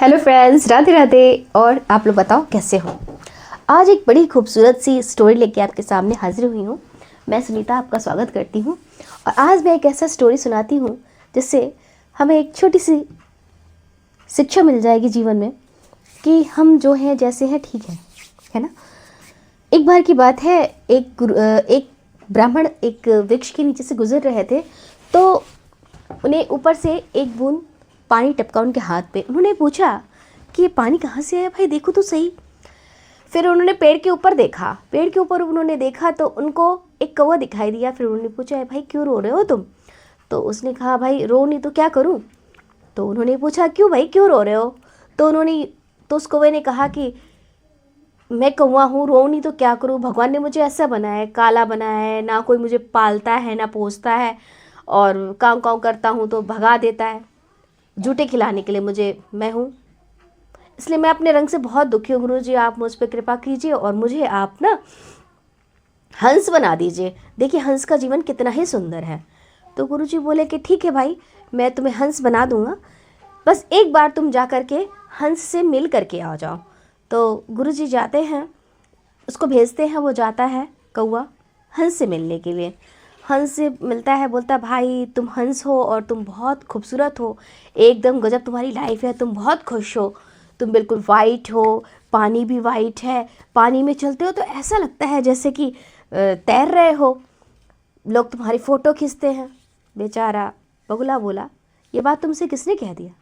Hello friends, Radhe Radhe. और आप लोग बताओ कैसे हो। आज एक बड़ी खूबसूरत सी स्टोरी लेके आपके सामने हाजिर हुई हूँ। मैं सुनीता आपका स्वागत करती हूँ और आज मैं एक ऐसा स्टोरी सुनाती हूँ जिससे हमें एक छोटी सी शिक्षा मिल जाएगी जीवन में कि हम जो हैं जैसे हैं ठीक है ना। एक बार की बात है, एक ब्राह्मण एक वृक्ष के नीचे से गुजर रहे थे तो उन्हें ऊपर से एक बूंद पानी टपका उनके हाथ पे। उन्होंने पूछा कि ये पानी कहाँ से आया भाई, देखो तो सही। फिर उन्होंने पेड़ के ऊपर देखा। पेड़ के ऊपर उन्होंने देखा तो उनको एक कौवा दिखाई दिया। फिर उन्होंने पूछा है भाई क्यों रो रहे हो तुम। तो उसने कहा भाई रो नहीं तो क्या करूं। तो उन्होंने पूछा क्यों भाई क्यों रो रहे हो। तो उस कौवे ने कहा कि मैं कौवा हूँ, रो नहीं तो क्या करूँ। भगवान ने मुझे ऐसा बनाया है, काला बनाया है, ना कोई मुझे पालता है ना पोसता है, और काँव काँव करता हूँ तो भगा देता है। झूठे खिलाने के लिए मुझे मैं हूँ, इसलिए मैं अपने रंग से बहुत दुखी हूँ। गुरु जी आप मुझ पर कृपा कीजिए और मुझे आप ना हंस बना दीजिए। देखिए हंस का जीवन कितना ही सुंदर है। तो गुरु जी बोले कि ठीक है भाई, मैं तुम्हें हंस बना दूंगा, बस एक बार तुम जा कर के हंस से मिल करके आ जाओ। तो गुरु जी जाते हैं, उसको भेजते हैं, वो जाता है कौवा हंस से मिलने के लिए। हंस से मिलता है, बोलता भाई तुम हंस हो और तुम बहुत खूबसूरत हो, एकदम गजब तुम्हारी लाइफ है, तुम बहुत खुश हो, तुम बिल्कुल वाइट हो, पानी भी वाइट है, पानी में चलते हो तो ऐसा लगता है जैसे कि तैर रहे हो, लोग तुम्हारी फ़ोटो खींचते हैं। बेचारा बगुला बोला ये बात तुमसे किसने कह दिया।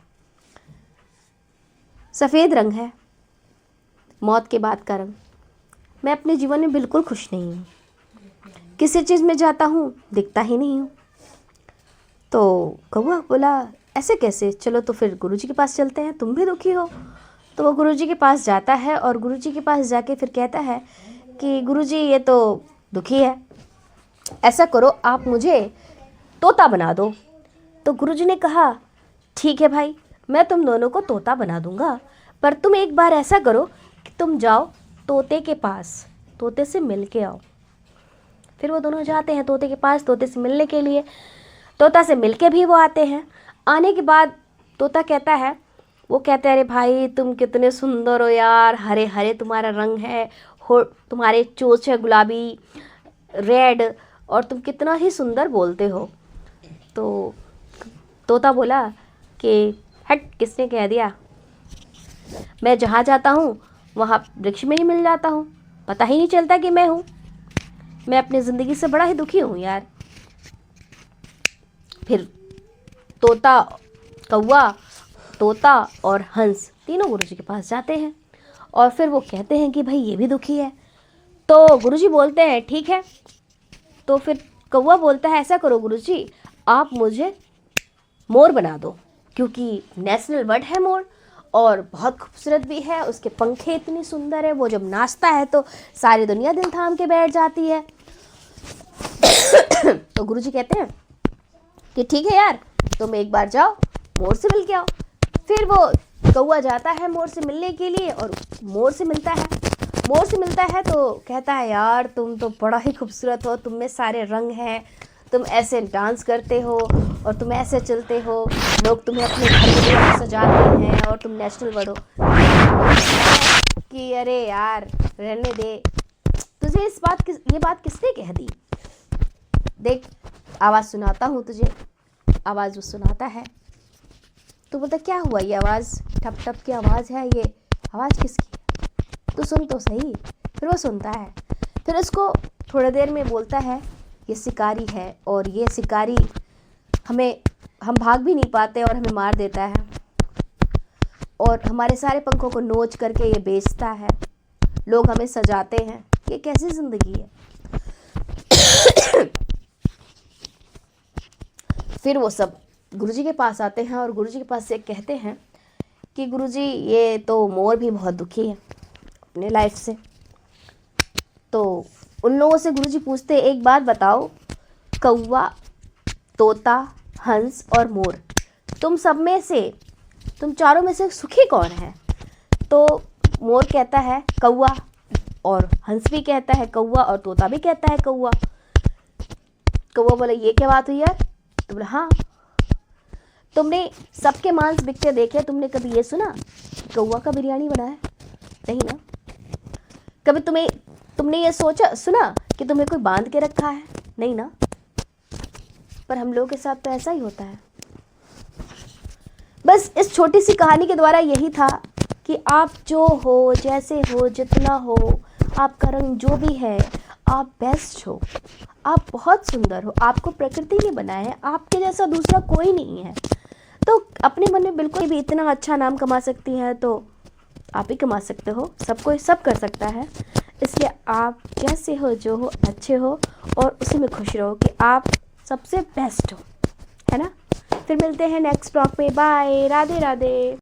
सफ़ेद रंग है मौत के बाद का रंग, मैं अपने जीवन में बिल्कुल खुश नहीं हूँ, किसी चीज़ में जाता हूँ दिखता ही नहीं हूँ। तो कौवा बोला ऐसे कैसे, चलो तो फिर गुरुजी के पास चलते हैं, तुम भी दुखी हो। तो वो गुरुजी के पास जाता है और गुरुजी के पास जाके फिर कहता है कि गुरुजी ये तो दुखी है, ऐसा करो आप मुझे तोता बना दो। तो गुरुजी ने कहा ठीक है भाई, मैं तुम दोनों को तोता बना दूंगा, पर तुम एक बार ऐसा करो कि तुम जाओ तोते के पास, तोते से मिल के आओ। फिर वो दोनों जाते हैं तोते के पास तोते से मिलने के लिए। तोता से मिलके भी वो आते हैं। आने के बाद तोता कहता है, वो कहते हैं अरे भाई तुम कितने सुंदर हो यार, हरे हरे तुम्हारा रंग है, हो तुम्हारे चोंच है गुलाबी रेड, और तुम कितना ही सुंदर बोलते हो। तो तोता बोला कि हट, किसने कह दिया, मैं जहाँ जाता हूँ वहाँ वृक्ष में ही मिल जाता हूँ, पता ही नहीं चलता कि मैं हूँ, मैं अपनी ज़िंदगी से बड़ा ही दुखी हूँ यार। फिर तोता कौवा तोता और हंस तीनों गुरुजी के पास जाते हैं और फिर वो कहते हैं कि भाई ये भी दुखी है। तो गुरुजी बोलते हैं ठीक है। तो फिर कौवा बोलता है ऐसा करो गुरुजी, आप मुझे मोर बना दो, क्योंकि नेशनल बर्ड है मोर और बहुत खूबसूरत भी है, उसके पंखे इतनी सुंदर है, वो जब नाचता है तो सारी दुनिया दिल थाम के बैठ जाती है। तो गुरुजी कहते हैं कि ठीक है यार, तुम एक बार जाओ मोर से मिल के आओ। फिर वो कौवा जाता है मोर से मिलने के लिए और मोर से मिलता है। मोर से मिलता है तो कहता है यार तुम तो बड़ा ही खूबसूरत हो, तुम में सारे रंग हैं, तुम ऐसे डांस करते हो और तुम ऐसे चलते हो, लोग तुम्हें अपने घर में सजाते हैं और तुम नेशनल बर्ड हो। कि अरे यार रहने दे, तुझे ये बात किसने कह दी। देख आवाज़ सुनाता हूँ तुझे। आवाज़ वो सुनाता है तो बोलता क्या हुआ, ये आवाज़ ठप ठप की आवाज़ है, ये आवाज़ किसकी है, तो सुन तो सही। फिर वो सुनता है, फिर उसको थोड़ी देर में बोलता है ये शिकारी है और ये शिकारी हम भाग भी नहीं पाते और हमें मार देता है और हमारे सारे पंखों को नोच करके ये बेचता है, लोग हमें सजाते हैं, ये कैसी ज़िंदगी है। फिर वो सब गुरुजी के पास आते हैं और गुरुजी के पास से कहते हैं कि गुरुजी ये तो मोर भी बहुत दुखी है अपने लाइफ से। तो उन लोगों से गुरुजी पूछते एक बात बताओ, कौवा तोता हंस और मोर, तुम चारों में से सुखी कौन है। तो मोर कहता है कौवा, और हंस भी कहता है कौवा, और तोता भी कहता है कौवा। कौवा बोला ये क्या बात हुई यार। तो बोला हाँ। तुमने सबके मांस बिकते देखे, तुमने कभी ये सुना कौवा का बिरयानी बना है? नहीं ना। कभी तुमने ये सुना कि तुम्हें कोई बांध के रखा है? नहीं ना। पर हम लोगों के साथ तो ऐसा ही होता है। बस इस छोटी सी कहानी के द्वारा यही था कि आप जो हो, जैसे हो, जितना हो, आपका रंग जो भी है, आप बेस्ट हो, आप बहुत सुंदर हो, आपको प्रकृति ने बनाया है, आपके जैसा दूसरा कोई नहीं है। तो अपने मन में बिल्कुल भी इतना अच्छा नाम कमा सकती हैं तो आप ही कमा सकते हो, सबको सब कर सकता है। इसलिए आप जैसे हो, जो हो, अच्छे हो और उसी में खुश रहो कि आप सबसे बेस्ट हो, है ना। फिर मिलते हैं नेक्स्ट ब्लॉग में। बाय, राधे राधे।